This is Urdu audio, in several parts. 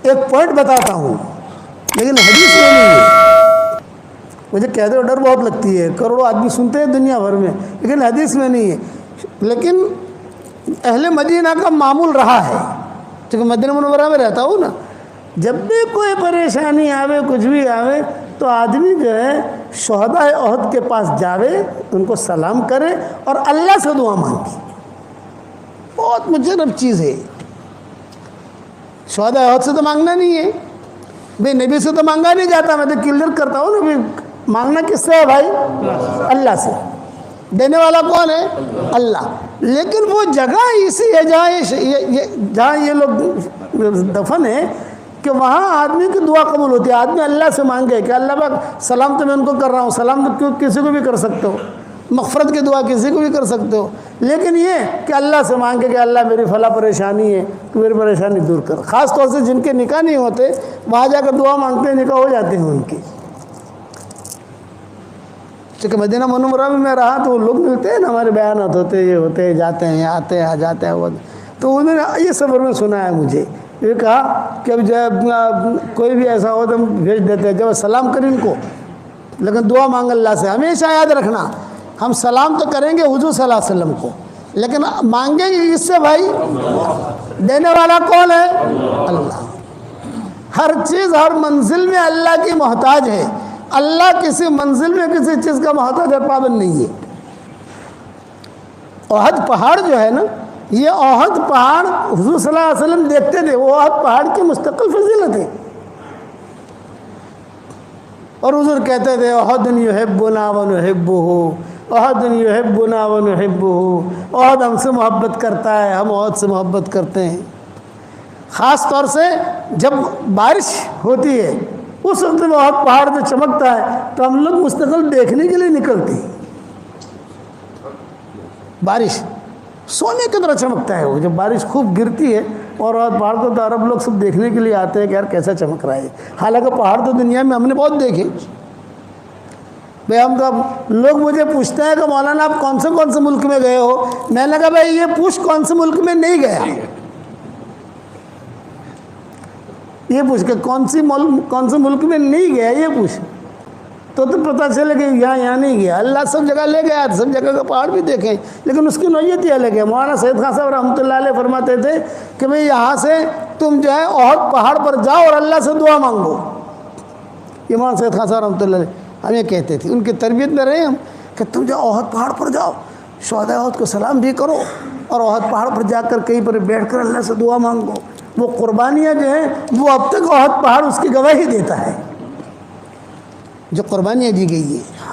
ایک پوائنٹ بتاتا ہوں لیکن حدیث میں نہیں ہے. مجھے کہتے ہو ڈر بہت لگتی ہے, کروڑوں آدمی سنتے ہیں دنیا بھر میں, لیکن حدیث میں نہیں ہے. لیکن اہل مدینہ کا معمول رہا ہے, چونکہ مدینہ منورہ میں رہتا ہوں نا, جب بھی کوئی پریشانی آوے, کچھ بھی آوے, تو آدمی جو ہے شہدائے احد کے پاس جاوے, ان کو سلام کرے اور اللہ سے دعا مانگے. بہت مجرب چیز ہے. شہدائے احد سے تو مانگنا نہیں ہے بھئی, نبی سے تو مانگا نہیں جاتا. میں تو کلیئر کرتا ہوں نا بھئی, مانگنا کس سے ہے بھائی؟ اللہ سے. دینے والا کون ہے؟ اللہ. لیکن وہ جگہ اسی ہے جہاں یہ لوگ دفن ہے کہ وہاں آدمی کی دعا قبول ہوتی ہے. آدمی اللہ سے مانگے کہ اللہ پاک سلام تو میں ان کو کر رہا ہوں, سلام تو کسی کو بھی کر سکتے ہو, مغفرت کی دعا کسی کو بھی کر سکتے ہو, لیکن یہ کہ اللہ سے مانگے کہ اللہ میری فلاں پریشانی ہے تو میری پریشانی دور کر. خاص طور سے جن کے نکاح نہیں ہوتے وہاں جا کر دعا مانگتے ہیں, نکاح ہو جاتے ہیں ان کے. چونکہ مدینہ منورہ میں رہا تو وہ لوگ ملتے ہیں نا, ہمارے بیانات ہوتے, یہ ہوتے, جاتے ہیں, آتے ہیں, جاتے ہیں, وہ تو انہوں نے یہ سفر میں سنا ہے مجھے. یہ کہا کہ اب جب کوئی بھی ایسا ہو تو ہم بھیج دیتے ہیں, جب سلام کریں ان کو, لیکن دعا مانگ اللہ سے. ہمیشہ یاد رکھنا, ہم سلام تو کریں گے حضور صلی اللہ علیہ وسلم کو, لیکن مانگیں گے اس سے بھائی؟ دینے والا کون ہے؟ اللہ. ہر چیز ہر منزل میں اللہ کی محتاج ہے. اللہ کسی منزل میں کسی چیز کا محتاج اور پابند نہیں ہے. احد پہاڑ جو ہے نا, یہ احد پہاڑ حضور صلی اللہ علیہ وسلم دیکھتے تھے, وہ احد پہاڑ کی مستقل فضیلت ہے. اور حضور کہتے تھے احد یحبنا ونحبہ, احد یحبنا ونحبہ, احد ہم سے محبت کرتا ہے, ہم احد سے محبت کرتے ہیں. خاص طور سے جب بارش ہوتی ہے اس وقت میں احد پہاڑ جو چمکتا ہے تو ہم لوگ مستقل دیکھنے کے لیے نکلتے ہیں. بارش سونے کی طرح چمکتا ہے وہ, جب بارش خوب گرتی ہے اور احد پہاڑ کو تو عرب لوگ سب دیکھنے کے لیے آتے ہیں کہ یار کیسا چمک رہا ہے. حالانکہ پہاڑ تو دنیا میں ہم نے بہت دیکھے بھائی. ہم تو اب لوگ مجھے پوچھتے ہیں کہ مولانا آپ کون سے ملک میں گئے ہو, میں نے کہا بھائی یہ پوچھ کون سے ملک میں نہیں گیا, یہ پوچھ کہ کون سے ملک میں نہیں گیا, یہ پوچھ تو پتہ چلے کہ یہاں نہیں گیا. اللہ سب جگہ لے گیا, سب جگہ کا پہاڑ بھی دیکھیں, لیکن اس کی نوعیت ہی الگ ہے. مولانا سید خان صاحب رحمۃ اللہ علیہ فرماتے تھے کہ بھئی یہاں سے تم جو ہے احد پہاڑ پر جاؤ اور اللہ سے دعا مانگو. یہ مولانا سید خان صاحب رحمۃ اللہ علیہ ہمیں کہتے تھے, ان کی تربیت میں رہے ہم, کہ تم جاؤ احد پہاڑ پر جاؤ, شہدائے احد کو سلام بھی کرو, اور احد پہاڑ پر جا کر کہیں پر بیٹھ کر اللہ سے دعا مانگو. وہ قربانیاں جو ہیں وہ اب تک احد پہاڑ اس کی گواہی دیتا ہے, جو قربانیاں دی گئی ہیں.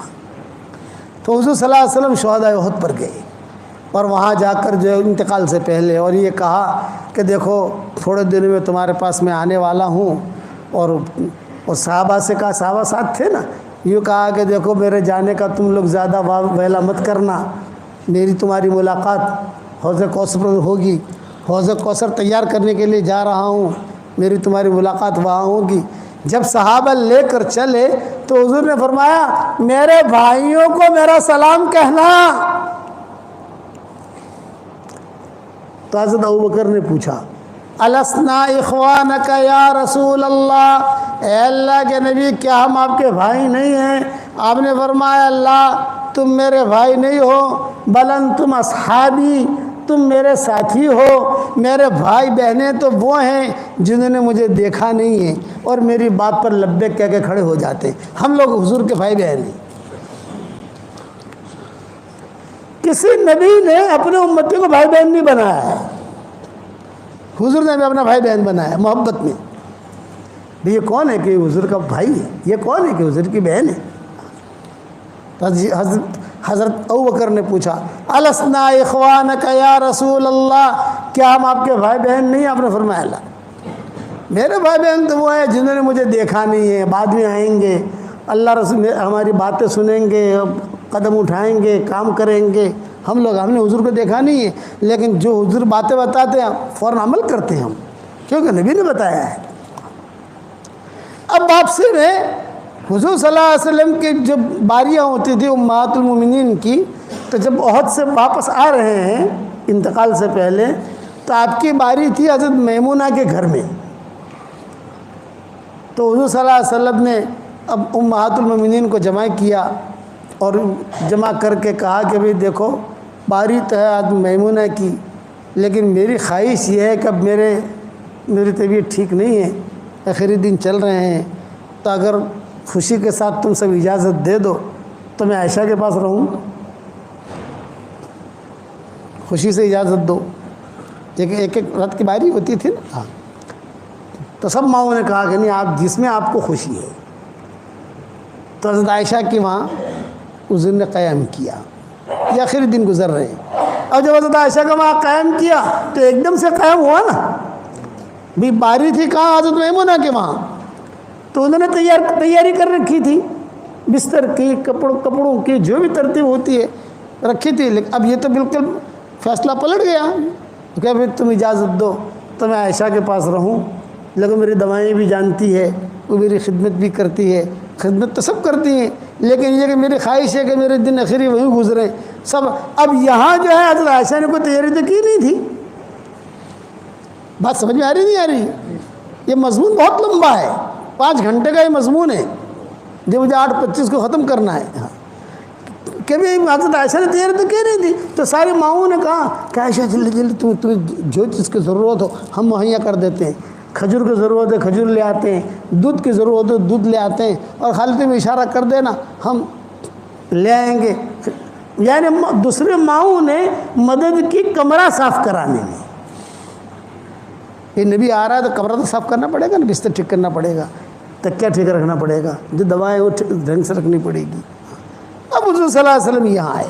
تو حضور صلی اللہ علیہ وسلم شہدائے احد پر گئے اور وہاں جا کر جو ہے انتقال سے پہلے اور یہ کہا کہ دیکھو تھوڑے دنوں میں تمہارے پاس میں آنے والا ہوں. اور صحابہ سے کہا, صحابہ ساتھ تھے نا, یوں کہا کہ دیکھو میرے جانے کا تم لوگ زیادہ ویلا مت کرنا, میری تمہاری ملاقات حوض کوثر پر ہوگی, حوض کوثر تیار کرنے کے لیے جا رہا ہوں, میری تمہاری ملاقات وہاں ہوگی. جب صحابہ لے کر چلے تو حضور نے فرمایا میرے بھائیوں کو میرا سلام کہنا. تو حضرت ابوبکر نے پوچھا السنا اخوانک یا رسول اللہ, اے اللہ کے نبی کیا ہم آپ کے بھائی نہیں ہیں؟ آپ نے فرمایا اللہ تم میرے بھائی نہیں ہو, بل انتم اصحابی, تم میرے ساتھی ہو. میرے بھائی بہنیں تو وہ ہیں جنہوں نے مجھے دیکھا نہیں ہے اور میری بات پر لبیک کہہ کے کھڑے ہو جاتے. ہم لوگ حضور کے بھائی بہن ہیں. کسی نبی نے اپنے امتی کو بھائی بہن نہیں بنایا ہے, حضور نے بھی اپنا بھائی بہن بنایا محبت میں. بھی یہ کون ہے کہ حضور کا بھائی ہے, یہ کون ہے کہ حضور کی بہن ہے؟ تو حضرت ابوبکر نے پوچھا السنا اخوانک یا رسول اللہ, کیا ہم آپ کے بھائی بہن نہیں؟ آپ نے فرمایا اللہ میرے بھائی بہن تو وہ ہیں جنہوں نے مجھے دیکھا نہیں ہے, بعد میں آئیں گے, اللہ رسول ہماری باتیں سنیں گے, قدم اٹھائیں گے, کام کریں گے. ہم نے حضور کو دیکھا نہیں ہے, لیکن جو حضور باتیں بتاتے ہیں فوراً عمل کرتے ہیں ہم, کیونکہ نبی نے بتایا ہے. اب واپسی میں حضور صلی اللہ علیہ وسلم کی جب باریاں ہوتی تھی امہات المومنین کی, تو جب احد سے واپس آ رہے ہیں انتقال سے پہلے, تو آپ کی باری تھی حضرت میمونہ کے گھر میں. تو حضور صلی اللہ علیہ وسلم نے اب امہات المومنین کو جمع کیا اور جمع کر کے کہا کہ بھئی دیکھو باری تو ہے آج میمونہ کی، لیکن میری خواہش یہ ہے کہ اب میری طبیعت ٹھیک نہیں ہے، آخری دن چل رہے ہیں، تو اگر خوشی کے ساتھ تم سب اجازت دے دو تو میں عائشہ کے پاس رہوں گا، خوشی سے اجازت دو، ایک رات کی باری ہوتی تھی نا۔ تو سب ماؤں نے کہا کہ نہیں، آپ جس میں آپ کو خوشی ہے۔ تو حضرت عائشہ کی وہاں حضور نے قیام کیا، یہ آخری دن گزر رہے ہیں۔ اور جب حضرت عائشہ کا وہاں قیام کیا تو ایک دم سے قیام ہوا نا، بھی باری تھی کہاں؟ حضرت میمونہ کے وہاں۔ تو انہوں نے تیاری کر رکھی تھی، بستر کی، کپڑوں کی، جو بھی ترتیب ہوتی ہے رکھی تھی، لیکن اب یہ تو بالکل فیصلہ پلٹ گیا کہ پھر تم اجازت دو تو میں عائشہ کے پاس رہوں، لیکن میری دوائیں بھی جانتی ہے، وہ میری خدمت بھی کرتی ہے، خدمت تو سب کرتی ہیں، لیکن یہ کہ میری خواہش ہے کہ میرے دن آخری وہیں گزرے سب۔ اب یہاں جو ہے حضرت عائشہ نے کوئی تیاری تو کی نہیں تھی، بات سمجھ میں آ رہی نہیں آ رہی؟ یہ مضمون بہت لمبا ہے، 5 گھنٹے کا یہ مضمون ہے جو مجھے 8:25 کو ختم کرنا ہے۔ کہ بھی حضرت عائشہ نے تیاری تو کی نہیں تھی، تو ساری ماؤں نے کہا کہ عائشہ جلدی جلدی تمہیں جو چیز کی ضرورت ہو ہم مہیا کر دیتے ہیں، کھجور کی ضرورت ہے کھجور لے آتے ہیں، دودھ کی ضرورت ہے دودھ لے آتے ہیں، اور خالی تم اشارہ کر دینا ہم لے آئیں گے۔ یعنی دوسرے ماؤں نے مدد کی کمرہ صاف کرانے میں۔ یہ نبی آ رہا ہے تو کمرہ تو صاف کرنا پڑے گا نا، بستر ٹھیک کرنا پڑے گا، تکیہ ٹھیک رکھنا پڑے گا، جو دوائیں وہ ڈھنگ سے رکھنی پڑے گی۔ اب حضور صلی اللہ علیہ وسلم یہاں آئے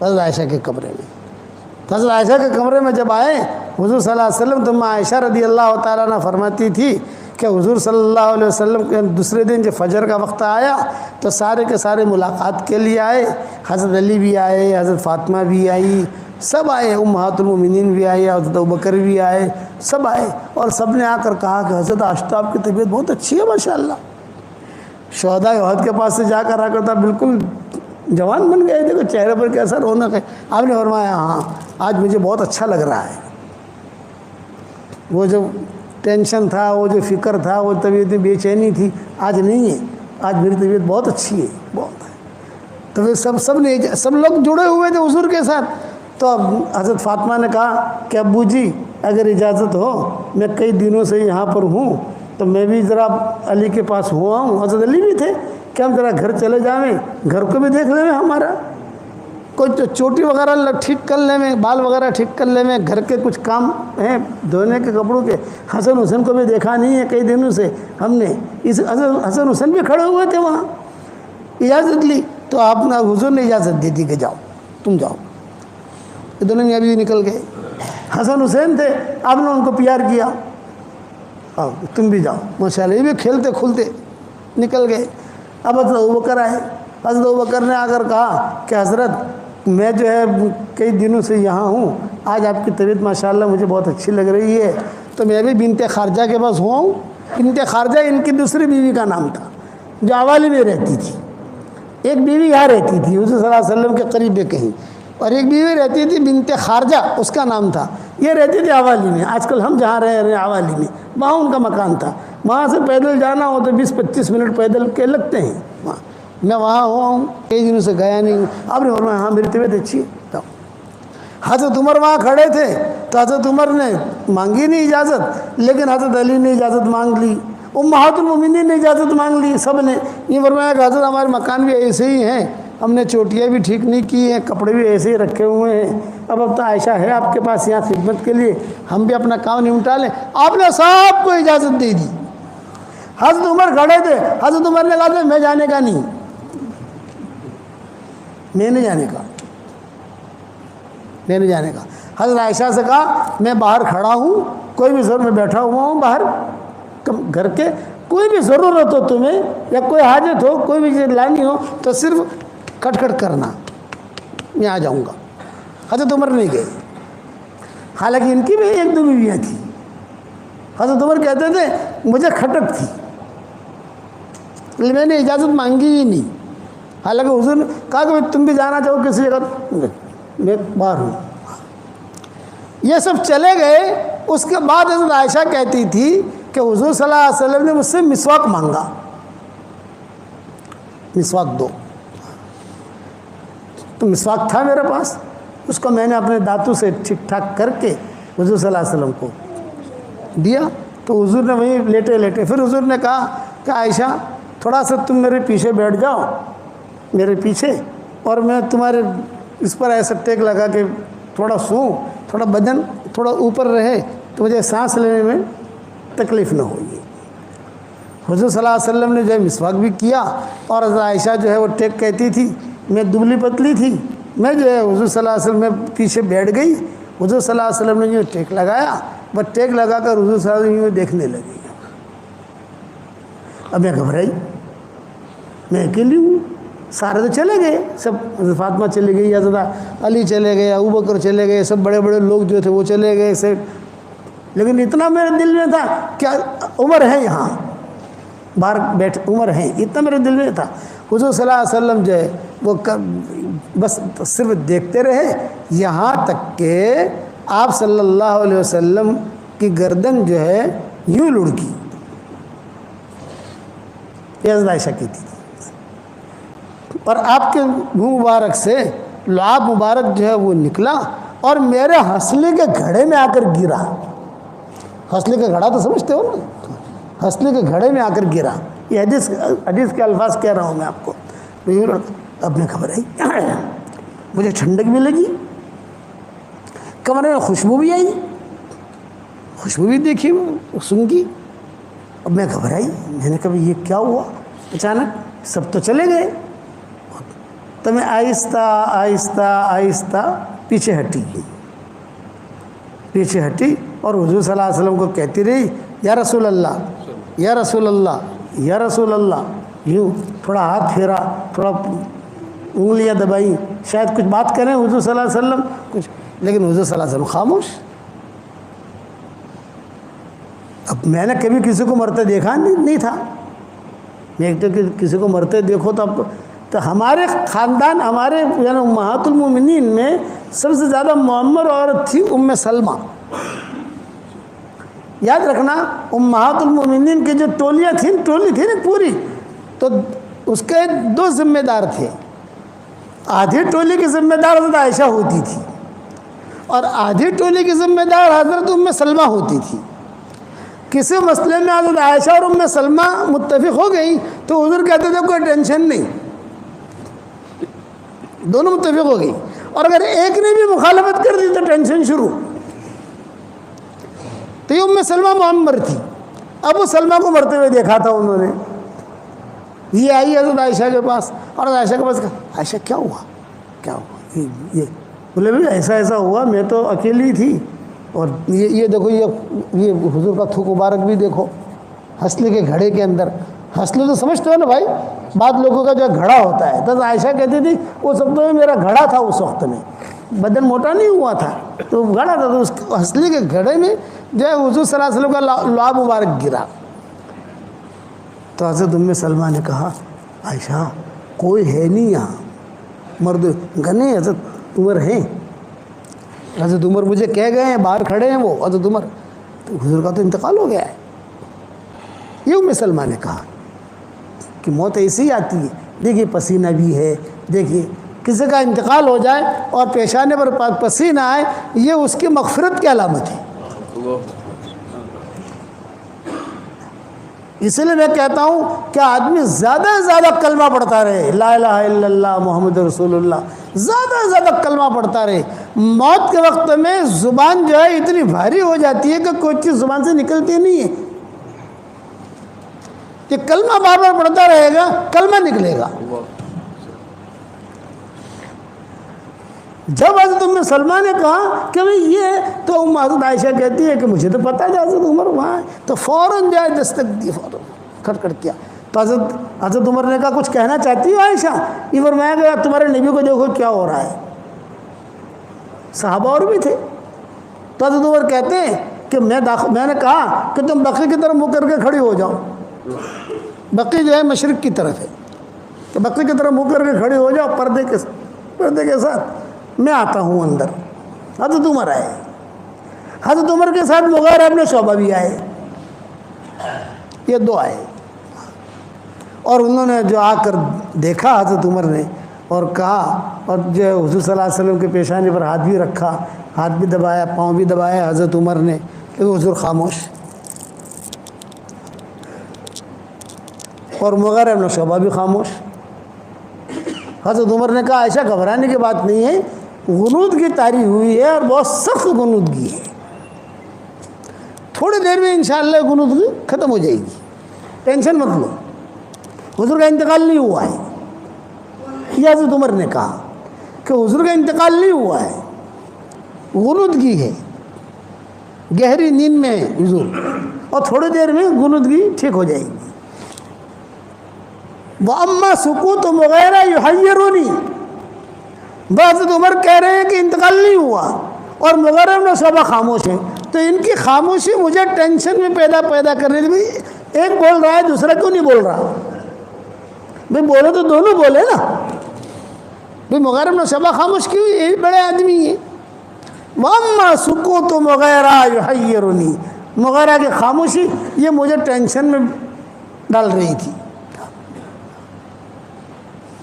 حضرت عائشہ کے کمرے میں۔ حضرت عائشہ کے کمرے میں جب آئے حضور صلی اللہ علیہ وسلم، تو عائشہ رضی اللہ تعالیٰ عنہ فرماتی تھی کہ حضور صلی اللہ علیہ وسلم کے دوسرے دن جب فجر کا وقت آیا تو سارے کے سارے ملاقات کے لیے آئے، حضرت علی بھی آئے، حضرت فاطمہ بھی آئی، سب آئے، امہات المومنین بھی آئی، حضرت ابوبکر بھی آئے، سب آئے، اور سب نے آ کر کہا کہ حضرت عائشہ آپ کی طبیعت بہت اچھی ہے ماشاءاللہ۔ شہداء احد کے پاس سے جا کر آ کر تھا بالکل جوان بن گئے، دیکھو چہرے پر کیسا رونق ہے۔ آپ نے فرمایا ہاں آج مجھے بہت اچھا لگ رہا ہے، وہ جو ٹینشن تھا، وہ جو فکر تھا، وہ طبیعت بے چینی تھی، آج نہیں ہے، آج میری طبیعت بہت اچھی ہے، بہت ہے۔ تو پھر سب لوگ جڑے ہوئے تھے حضور کے ساتھ۔ تو اب حضرت فاطمہ نے کہا کہ ابو جی اگر اجازت ہو، میں کئی دنوں سے یہاں پر ہوں، تو میں بھی ذرا علی کے پاس ہوا ہوں، حضرت علی بھی تھے، کہ ہم ذرا گھر چلے جائیں، گھر کو بھی دیکھ لیں ہمارا، کوئی چوٹی وغیرہ ٹھیک کر لیں میں، بال وغیرہ ٹھیک کر لیں میں، گھر کے کچھ کام ہیں دھونے کے کپڑوں کے۔ حسن حسین کو بھی دیکھا نہیں ہے کئی دنوں سے ہم نے، حسن حسین بھی کھڑے ہوئے تھے وہاں، اجازت لی تو آپ نے حضور نے اجازت دی تھی کہ جاؤ تم جاؤ۔ یہ دونوں میاں بیوی نکل گئے، حسن حسین تھے، آپ نے ان کو پیار کیا، آؤ تم بھی جاؤ ماشاءاللہ، یہ بھی کھیلتے کھلتے نکل گئے۔ اب حضرت ابوبکر آئے، حضرت ابوبکر نے آ کر کہا کہ حضرت میں جو ہے کئی دنوں سے یہاں ہوں، آج آپ کی طبیعت ماشاءاللہ مجھے بہت اچھی لگ رہی ہے، تو میں بھی بنت خارجہ کے پاس ہوا ہوں۔ بنت خارجہ ان کی دوسری بیوی کا نام تھا جو عوالی میں رہتی تھی، ایک بیوی یہاں رہتی تھی حضور صلی اللہ علیہ وسلم کے قریب کہیں، اور ایک بیوی رہتی تھی بنت خارجہ اس کا نام تھا، یہ رہتی تھی عوالی میں، آج کل ہم جہاں رہ رہے ہیں عوالی میں، وہاں ان کا مکان تھا، وہاں سے پیدل جانا ہو تو 20-25 منٹ پیدل کے لگتے ہیں وہاں۔ میں وہاں ہوا ہوں، کئی دنوں سے گیا نہیں ہوں۔ آپ نے فرمایا ہاں میری طبیعت اچھی ہے۔ حضرت عمر وہاں کھڑے تھے تو حضرت عمر نے مانگی نہیں اجازت، لیکن حضرت علی نے اجازت مانگ لی، امہات المومنین نے اجازت مانگ لی، سب نے یہ فرمایا کہ حضرت ہمارے مکان بھی ایسے ہی ہیں، ہم نے چوٹیاں بھی ٹھیک نہیں کی ہیں، کپڑے بھی ایسے ہی رکھے ہوئے ہیں، اب تو عائشہ ہے آپ کے پاس یہاں خدمت کے لیے، ہم بھی اپنا کام نمٹا لیں۔ آپ نے سب کو اجازت دے دی۔ حضرت عمر کھڑے تھے، حضرت عمر نے کہا تھا میں جانے کا نہیں، میں نہیں جانے کا، میں نہیں جانے کا۔ حضرت عائشہ سے کہا میں باہر کھڑا ہوں، کوئی بھی ضرورت میں بیٹھا ہوا ہوں باہر گھر کے، کوئی بھی ضرورت ہو تمہیں یا کوئی حاجت ہو، کوئی بھی چیز لانی ہو تو صرف کھٹ کھٹ کرنا، میں آ جاؤں گا۔ حضرت عمر نہیں گئے، حالانکہ ان کی بھی 1-2 بیویاں تھیں۔ حضرت عمر کہتے تھے مجھے کھٹک تھی، میں نے اجازت مانگی ہی نہیں، حالانکہ حضور نے کہا کہ تم بھی جانا چاہو کسی جگہ، میں باہر ہوں۔ یہ سب چلے گئے۔ اس کے بعد حضرت عائشہ کہتی تھی کہ حضور صلی اللہ علیہ وسلم نے مجھ سے مسواک مانگا، مسواک دو، تو مسواک تھا میرے پاس، اس کو میں نے اپنے دانتوں سے ٹھیک ٹھاک کر کے حضور صلی اللہ علیہ وسلم کو دیا۔ تو حضور نے وہیں لیٹے لیٹے پھر حضور نے کہا کہ عائشہ تھوڑا سا تم میرے پیچھے بیٹھ جاؤ، میرے پیچھے، اور میں تمہارے اس پر ایسا ٹیک لگا کہ تھوڑا سوں، تھوڑا بدن تھوڑا اوپر رہے تو مجھے سانس لینے میں تکلیف نہ ہوگی۔ حضور صلی اللہ علیہ وسلم نے جو ہے مسواک بھی کیا، اور حضرت عائشہ جو ہے وہ ٹیک کہتی تھی، میں دبلی پتلی تھی، میں جو ہے حضور صلی اللہ علیہ وسلم میں پیچھے بیٹھ گئی، حضور صلی اللہ علیہ وسلم نے جو ٹیک لگایا، بس ٹیک لگا کر حضور صلی اللہ علیہ وسلم دیکھنے لگی۔ اب میں گھبرائی، میں اکیلی ہوں، سارے تو چلے گئے، سب حضرت فاطمہ چلی گئی، حضرت علی چلے گئے، ابوبکر چلے گئے، سب بڑے بڑے لوگ جو تھے وہ چلے گئے سے، لیکن اتنا میرے دل میں تھا کہ عمر ہے یہاں باہر بیٹھ، عمر ہے، اتنا میرے دل میں تھا۔ حضور صلی اللہ علیہ وسلم جو ہے وہ بس صرف دیکھتے رہے، یہاں تک کہ آپ صلی اللہ علیہ وسلم کی گردن جو ہے یوں لڑکی، یہ حضرت عائشہ کی تھی، اور آپ کے منہ مبارک سے لعاب مبارک جو ہے وہ نکلا اور میرے ہنسلے کے گھڑے میں آ کر گرا۔ ہنسلے کا گھڑا تو سمجھتے ہو نا، ہنسلے کے گھڑے میں آ کر گرا، یہ حدیث کے الفاظ کہہ رہا ہوں میں آپ کو۔ اب میں گھبرائی، مجھے ٹھنڈک بھی لگی، کمرے میں خوشبو بھی آئی، خوشبو بھی دیکھی سونگھی۔ اب میں گھبرائی، میں نے کہا یہ کیا ہوا اچانک، سب تو چلے گئے۔ تو میں آہستہ آہستہ آہستہ پیچھے ہٹی، پیچھے ہٹی اور حضور صلی اللہ علیہ وسلم کو کہتی رہی، یا رسول اللہ، یا رسول اللہ، یا رسول اللہ، یوں تھوڑا ہاتھ پھیرا، تھوڑا انگلیاں دبائیں، شاید کچھ بات کریں حضور صلی اللہ علیہ وسلم کچھ، لیکن حضور صلی اللہ علیہ وسلم خاموش۔ اب میں نے کبھی کسی کو مرتے دیکھا نہیں تھا، میں ایک تو کسی کو مرتے دیکھو تو ہمارے خاندان، ہمارے یعنی امہات المومنین میں سب سے زیادہ معمر عورت تھی ام سلمہ۔ یاد رکھنا امہات المومنین کی جو ٹولیاں تھیں، ٹولی تھی نا پوری، تو اس کے دو ذمہ دار تھے، آدھی ٹولی کی ذمہ دار حضرت عائشہ ہوتی تھی اور آدھی ٹولی کی ذمہ دار حضرت ام سلمہ ہوتی تھی۔ کسی مسئلے میں حضرت عائشہ اور ام سلمہ متفق ہو گئی تو حضور کہتے تھے کوئی ٹینشن نہیں، دونوں متفق ہو گئی، اور اگر ایک نے بھی مخالفت کر دی تو ٹینشن شروع۔ تو یہ ام سلمہ معمر تھی، ابو سلمہ کو مرتے ہوئے دیکھا تھا انہوں نے، یہ آئی حضرت عائشہ کے پاس، اور عائشہ کے پاس کہا عائشہ کیا ہوا، کیا ہوا، یہ بولے بھائی ایسا ایسا ہوا، میں تو اکیلی تھی، اور یہ دیکھو یہ حضور کا تھوک مبارک بھی دیکھو ہنسلے کے گھڑے کے اندر۔ ہنسلے تو سمجھتے ہو نا بھائی، بعض لوگوں کا جو گھڑا ہوتا ہے، تو عائشہ کہتی تھی وہ سب تو میرا گھڑا تھا، اس وقت میں بدن موٹا نہیں ہوا تھا تو گھڑا تھا، تو اس ہنسلے کے گھڑے میں جو ہے حضور صلی اللہ علیہ وسلم کا لعاب مبارک گرا۔ تو حضرت ام سلمہ نے کہا عائشہ کوئی ہے نہیں یہاں، مرد گنے حضرت عمر ہیں، حضرت عمر مجھے کہہ گئے ہیں، باہر کھڑے ہیں وہ حضرت عمر، تو حضور کا تو انتقال ہو گیا ہے۔ یہ ام سلمہ نے کہا کہ موت ایسی ہی آتی ہے، دیکھیے پسینہ بھی ہے، دیکھیے کسی کا انتقال ہو جائے اور پیشانے پر پسینہ آئے، یہ اس کی مغفرت کی علامت ہے۔ اس لیے میں کہتا ہوں کہ آدمی زیادہ سے زیادہ کلمہ پڑھتا رہے، لا الہ الا اللہ محمد رسول اللہ، زیادہ سے زیادہ کلمہ پڑھتا رہے۔ موت کے وقت میں زبان جو ہے اتنی بھاری ہو جاتی ہے کہ کوئی چیز زبان سے نکلتی نہیں ہے، کہ کلمہ بار بار پڑھتا رہے گا کلمہ نکلے گا۔ جب حضرت ام سلمہ نے کہا کہ بھئی یہ تو حضرت عائشہ کہتی ہے کہ مجھے تو پتہ ہے حضرت عمر وہاں ہے، تو فوراً جائے دستک دی، فوراً کھٹ کیا۔ تو حضرت عمر نے کہا کچھ کہنا چاہتی ہو عائشہ؟ یہ فرمایا کہ تمہارے نبی کو دیکھو کیا ہو رہا ہے، صحابہ اور بھی تھے۔ تو حضرت عمر کہتے ہیں کہ میں نے کہا کہ تم بقیع کی طرف منہ کر کے کھڑی ہو جاؤ، بقیع جو ہے مشرق کی طرف ہے، تو بقیع کی طرف منہ کر کے کھڑی ہو جاؤ پردے کے ساتھ، میں آتا ہوں اندر۔ حضرت عمر آئے، حضرت عمر کے ساتھ مغیرہ ابن شعبہ بھی آئے، یہ دو آئے. اور انہوں نے جو آ کر دیکھا حضرت عمر نے اور کہا، اور جو حضور صلی اللہ علیہ وسلم کے پیشانی پر ہاتھ بھی رکھا، ہاتھ بھی دبایا، پاؤں بھی دبایا حضرت عمر نے، کہ حضور خاموش. اور مغیرہ بن شعبہ بھی خاموش. حضرت عمر نے کہا عائشہ گھبرانے کی بات نہیں ہے، غنود کی تاریخ ہوئی ہے اور بہت سخت غنودگی ہے، تھوڑی دیر میں انشاءاللہ غنودگی ختم ہو جائے گی، ٹینشن مت لو، حضور کا انتقال نہیں ہوا ہے. یہ حضرت عمر نے کہا کہ حضور کا انتقال نہیں ہوا ہے، غنودگی ہے، گہری نیند میں ہے حضور، اور تھوڑی دیر میں غنودگی ٹھیک ہو جائے گی. وَأَمَّا سُكُوتُ مُغِیرَةَ يُحَيِّرُنِی، حضرت عمر کہہ رہے ہیں کہ انتقال نہیں ہوا اور مغیرہ بن شعبہ خاموش ہیں، تو ان کی خاموشی مجھے ٹینشن میں پیدا کر رہی تھی. ایک بول رہا ہے دوسرا کیوں نہیں بول رہا؟ بھئی بولے تو دونوں بولے نا. بھئی مغیرہ بن شعبہ خاموش کیوں؟ یہ بڑے آدمی ہیں. وَأَمَّا سُكُوتُ مُغِیرَةَ يُحَيِّرُنِی، مغیرہ کی خاموشی یہ مجھے ٹینشن میں ڈال رہی تھی.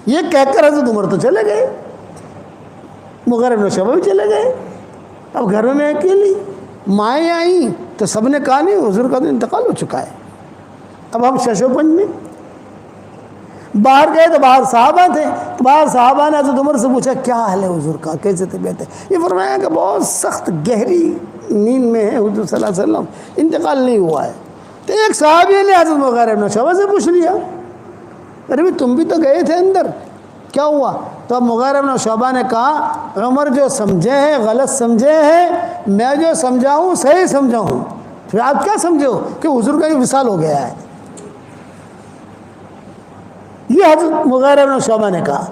یہ کہہ کر حضرت عمر تو چلے گئے، مغیرہ بن شعبہ بھی چلے گئے. اب گھر میں اکیلی مائیں آئیں تو سب نے کہا نہیں حضور کا تو انتقال ہو چکا ہے. اب ہم شش و پنج میں باہر گئے تو باہر صحابہ تھے، تو باہر صحابہ نے حضرت عمر سے پوچھا کیا حال ہے حضور کا، کیسے طبیعت ہے؟ یہ فرمایا کہ بہت سخت گہری نیند میں ہے حضور صلی اللہ علیہ وسلم، انتقال نہیں ہوا ہے. تو ایک صحابی نے حضرت مغیرہ بن شعبہ سے پوچھ لیا، ارے بھی تم بھی تو گئے تھے اندر، کیا ہوا؟ تو اب مغیرہ بن شعبہ نے کہا عمر جو سمجھے ہیں غلط سمجھے ہیں، میں جو سمجھاؤں صحیح سمجھاؤں. پھر آپ کیا سمجھے ہو کہ حضور کا یہ وصال ہو گیا ہے؟ یہ حضرت مغیرہ بن شعبہ نے کہا.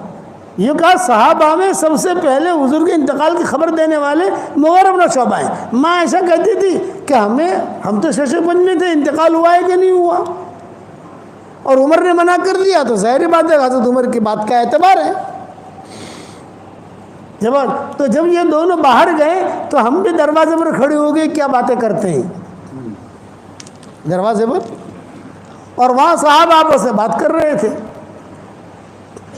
یہ کہا صحابہ میں سب سے پہلے حضور کے انتقال کی خبر دینے والے مغیرہ بن شعبہ ہیں. ماں ایسا کہتی تھی کہ ہم تو شش و پنج میں تھے، انتقال ہوا ہے کہ نہیں ہوا؟ اور عمر نے منع کر دیا تو ظاہری بات ہے حضرت عمر کی بات کا اعتبار ہے. تو جب یہ دونوں باہر گئے تو ہم بھی دروازے پر کھڑے ہو گئے، کیا باتیں کرتے ہیں دروازے پر، اور وہاں صاحب آپس سے بات کر رہے تھے.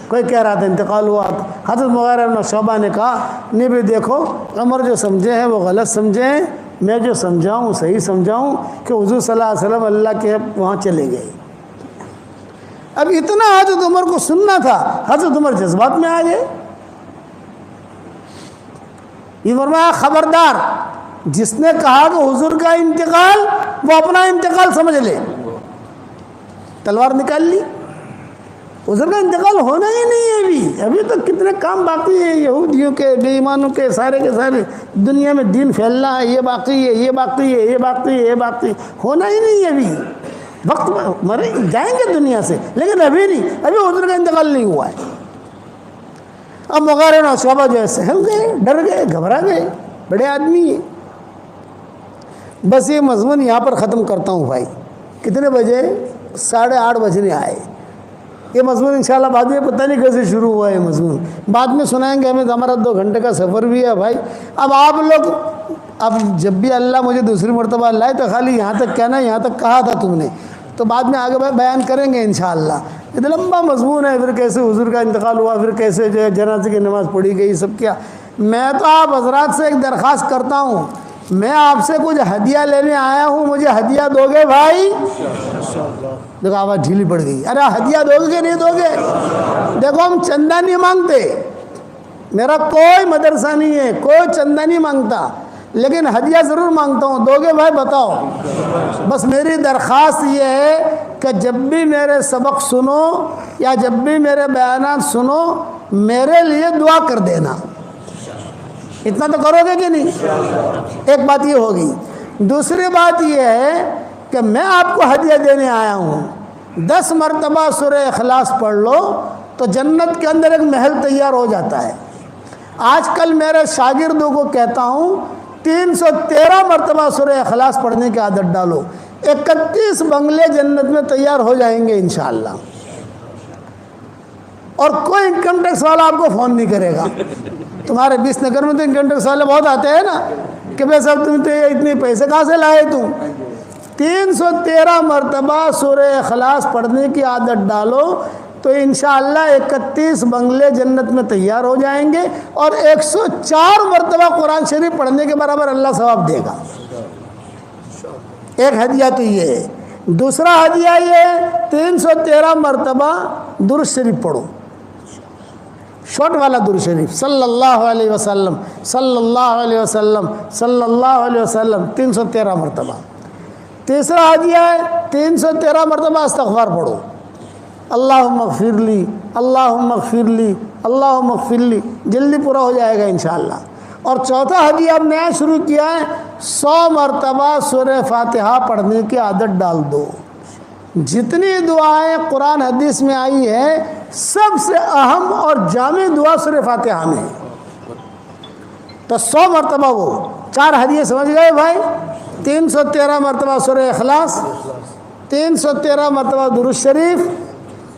کوئی کہہ رہا تھا انتقال ہوا. حضرت مغیرہ بن شعبہ نے کہا نہیں بھی دیکھو عمر جو سمجھے ہیں وہ غلط سمجھے ہیں، میں جو سمجھاؤں صحیح سمجھاؤں، کہ حضور صلی اللہ علیہ وسلم اللہ کے وہاں چلے گئے. اب اتنا حضرت عمر کو سننا تھا، حضرت عمر جذبات میں آ گئے. یہ فرمایا خبردار جس نے کہا کہ حضور کا انتقال وہ اپنا انتقال سمجھ لے. تلوار نکال لی، حضور کا انتقال ہونا ہی نہیں ہے. ابھی تو کتنے کام باقی ہیں یہودیوں کے، بے ایمانوں کے سارے دنیا میں دین پھیلنا ہے، یہ باقی ہے، یہ باقی ہے، یہ باقی ہے، یہ باقی ہونا ہی نہیں ہے. ابھی وقت مرے جائیں گے دنیا سے، لیکن ابھی نہیں، ابھی حضور کا انتقال نہیں ہوا ہے. اب مغیرہ بن شعبہ جو ہے سہم گئے، ڈر گئے، گھبرا گئے، بڑے آدمی ہیں. بس یہ مضمون یہاں پر ختم کرتا ہوں بھائی. کتنے بجے؟ 8:30 بجنے آئے. یہ مضمون انشاءاللہ بعد میں پتہ نہیں کیسے شروع ہوا ہے مضمون، بعد میں سنائیں گے. ہمیں ہمارا 2 گھنٹے کا سفر بھی ہے بھائی. اب آپ لوگ اب جب بھی اللہ مجھے دوسری مرتبہ لائے تو خالی یہاں تک کہنا یہاں تک کہا تھا تم نے، تو بعد میں آگے بیان کریں گے انشاءاللہ. یہ لمبا مضمون ہے، پھر کیسے حضور کا انتقال ہوا، پھر کیسے جو ہے جنازے کی نماز پڑھی گئی، سب کیا. میں تو آپ حضرات سے ایک درخواست کرتا ہوں، میں آپ سے کچھ ہدیہ لینے آیا ہوں، مجھے ہدیہ دو گے بھائی؟ دیکھو آواز ڈھیلی پڑ گئی. ارے ہدیہ دو گے کہ نہیں دو گے؟ دیکھو ہم چندہ نہیں مانگتے، میرا کوئی مدرسہ نہیں ہے، کوئی چندہ نہیں مانگتا، لیکن ہدیہ ضرور مانگتا ہوں. دو گے بھائی؟ بتاؤ. بس میری درخواست یہ ہے کہ جب بھی میرے سبق سنو یا جب بھی میرے بیانات سنو میرے لیے دعا کر دینا. اتنا تو کرو گے کہ نہیں؟ ایک بات یہ ہوگی. دوسری بات یہ ہے کہ میں آپ کو ہدیہ دینے آیا ہوں. 10 مرتبہ سورہ اخلاص پڑھ لو تو جنت کے اندر ایک محل تیار ہو جاتا ہے. آج کل میرے شاگردوں کو کہتا ہوں 313 مرتبہ سورہ اخلاص پڑھنے کی عادت ڈالو. 31 بنگلے جنت میں تیار ہو جائیں گے انشاءاللہ. اور کوئی انکم ٹیکس والا آپ کو فون نہیں کرے گا. تمہارے 20 نگر میں تو انکم ٹیکس والے بہت آتے ہیں نا کہ بھائی صاحب تم تو اتنے پیسے کہاں سے لائے تم؟ 313 مرتبہ سورہ اخلاص پڑھنے کی عادت ڈالو تو انشاءاللہ 31 بنگلے جنت میں تیار ہو جائیں گے، اور 104 مرتبہ قرآن شریف پڑھنے کے برابر اللہ ثواب دے گا۔ ایک ہدیہ تو یہ ہے۔ دوسرا ہدیہ یہ ہے 313 مرتبہ درود شریف پڑھو، شارٹ والا درود شریف، صلی اللہ علیہ وسلم صلی اللہ علیہ وسلم صلی اللہ علیہ وسلم 313 مرتبہ۔ تیسرا ہدیہ ہے 313 مرتبہ استغفار پڑھو، اللہم اغفر لی اللہم اغفر لی اللہم اغفر لی، جلدی پورا ہو جائے گا انشاءاللہ۔ اور چوتھا ہدیہ اب نیا شروع کیا ہے، 100 مرتبہ سورہ فاتحہ پڑھنے کی عادت ڈال دو۔ جتنی دعائیں قرآن حدیث میں آئی ہے سب سے اہم اور جامع دعا سورہ فاتحہ میں ہے، تو 100 مرتبہ وہ 4 ہدیے سمجھ گئے بھائی۔ 313 مرتبہ سورہ اخلاص، 313 مرتبہ درود شریف،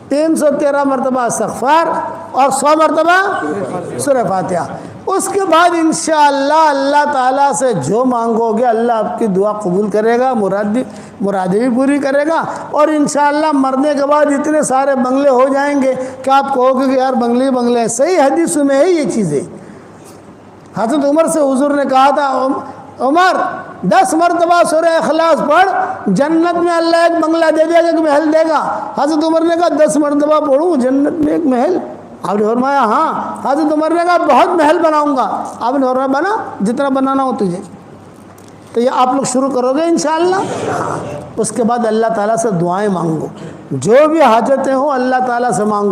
313 مرتبہ استغفار، اور 100 مرتبہ سورہ فاتحہ۔ اس کے بعد انشاءاللہ اللہ تعالیٰ سے جو مانگو گے اللہ آپ کی دعا قبول کرے گا، مرادیں بھی پوری کرے گا، اور انشاءاللہ مرنے کے بعد اتنے سارے بنگلے ہو جائیں گے کہ آپ کہو گے کہ یار بنگلے بنگلے ہیں۔ صحیح حدیث میں ہے یہ چیزیں۔ حضرت عمر سے حضور نے کہا تھا، عمر 10 مرتبہ سورہ اخلاص پڑھ، جنت میں اللہ ایک بنگلہ دے دے گا، ایک محل دے گا۔ حضرت عمر نے کہا 10 مرتبہ پڑھوں جنت میں ایک محل؟ آپ نے فرمایا ہاں۔ حضرت عمر نے کہا بہت محل بناؤں گا۔ آپ نے فرمایا بنا جتنا بنانا ہو تجھے۔ تو یہ آپ لوگ شروع کرو گے انشاءاللہ۔ اس کے بعد اللہ تعالیٰ سے دعائیں مانگو، جو بھی حاجتیں ہوں اللہ تعالیٰ سے مانگو۔